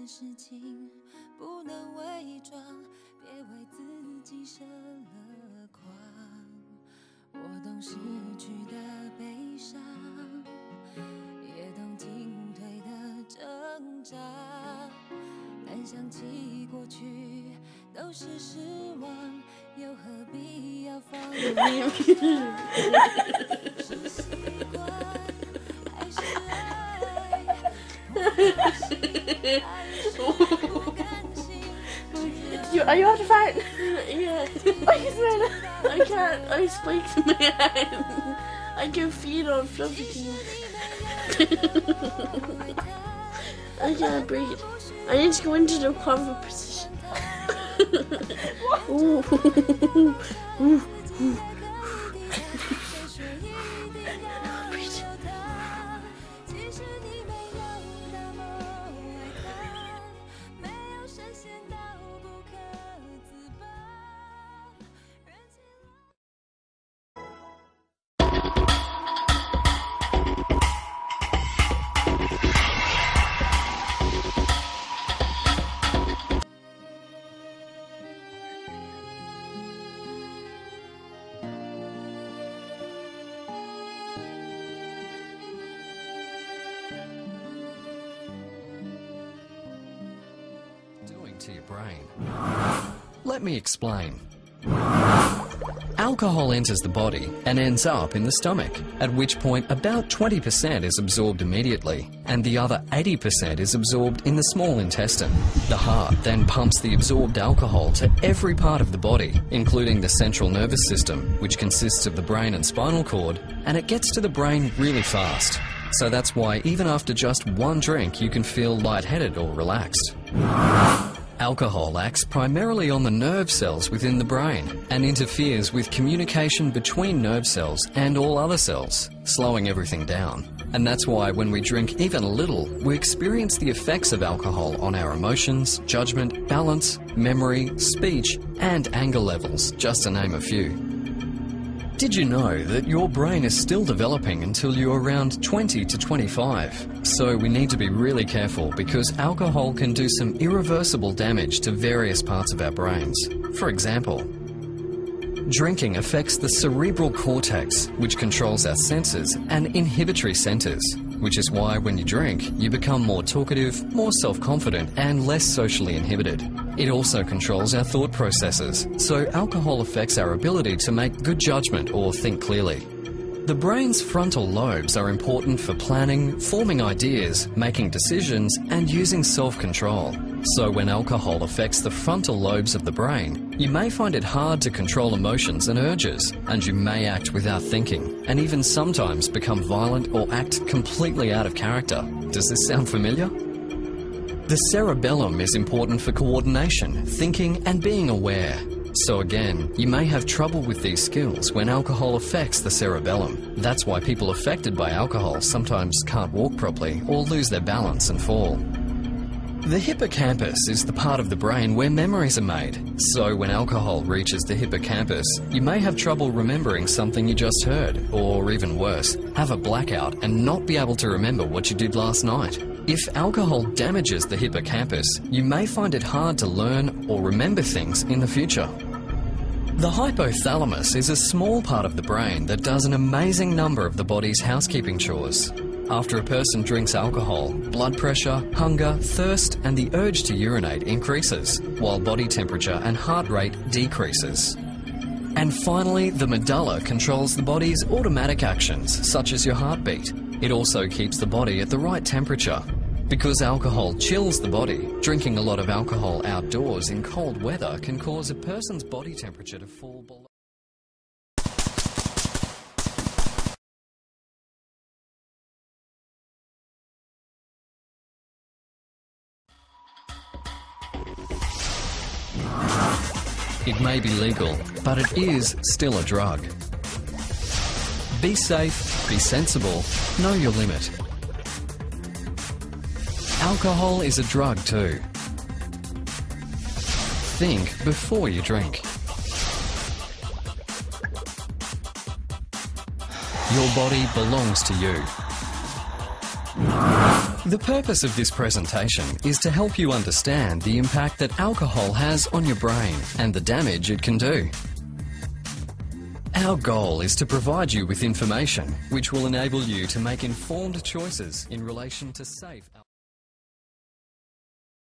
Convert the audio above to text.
件事情不能伪装，别为自己设了框。我懂失去的悲伤，也懂进退的挣扎，但想起过去都是失望，又何必要放弃？是习惯还是爱？Are you out of fight? Yeah. I can't. I spikes in my hand. I can feed on fluffy things. I can't breathe. I need to go into the comfort position. Ooh. Ooh. Ooh. To your brain. Let me explain. Alcohol enters the body and ends up in the stomach, at which point about 20% is absorbed immediately, and the other 80% is absorbed in the small intestine. The heart then pumps the absorbed alcohol to every part of the body, including the central nervous system, which consists of the brain and spinal cord, and it gets to the brain really fast. So that's why even after just one drink you can feel lightheaded or relaxed. Alcohol acts primarily on the nerve cells within the brain and interferes with communication between nerve cells and all other cells, slowing everything down. And that's why when we drink even a little, we experience the effects of alcohol on our emotions, judgment, balance, memory, speech, and anger levels, just to name a few. Did you know that your brain is still developing until you're around 20 to 25? So we need to be really careful because alcohol can do some irreversible damage to various parts of our brains. For example, drinking affects the cerebral cortex, which controls our senses, and inhibitory centers, which is why when you drink, you become more talkative, more self-confident, and less socially inhibited. It also controls our thought processes, so alcohol affects our ability to make good judgment or think clearly. The brain's frontal lobes are important for planning, forming ideas, making decisions, and using self-control. So when alcohol affects the frontal lobes of the brain, you may find it hard to control emotions and urges, and you may act without thinking, and even sometimes become violent or act completely out of character. Does this sound familiar? The cerebellum is important for coordination, thinking, and being aware. So again, you may have trouble with these skills when alcohol affects the cerebellum. That's why people affected by alcohol sometimes can't walk properly or lose their balance and fall. The hippocampus is the part of the brain where memories are made. So when alcohol reaches the hippocampus, you may have trouble remembering something you just heard, or even worse, have a blackout and not be able to remember what you did last night. If alcohol damages the hippocampus, you may find it hard to learn or remember things in the future. The hypothalamus is a small part of the brain that does an amazing number of the body's housekeeping chores. After a person drinks alcohol, blood pressure, hunger, thirst, and the urge to urinate increases, while body temperature and heart rate decreases. And finally, the medulla controls the body's automatic actions, such as your heartbeat. It also keeps the body at the right temperature. Because alcohol chills the body, drinking a lot of alcohol outdoors in cold weather can cause a person's body temperature to fall below. It may be legal, but it is still a drug. Be safe, be sensible, know your limit. Alcohol is a drug too. Think before you drink. Your body belongs to you. The purpose of this presentation is to help you understand the impact that alcohol has on your brain and the damage it can do. Our goal is to provide you with information which will enable you to make informed choices in relation to safe alcohol.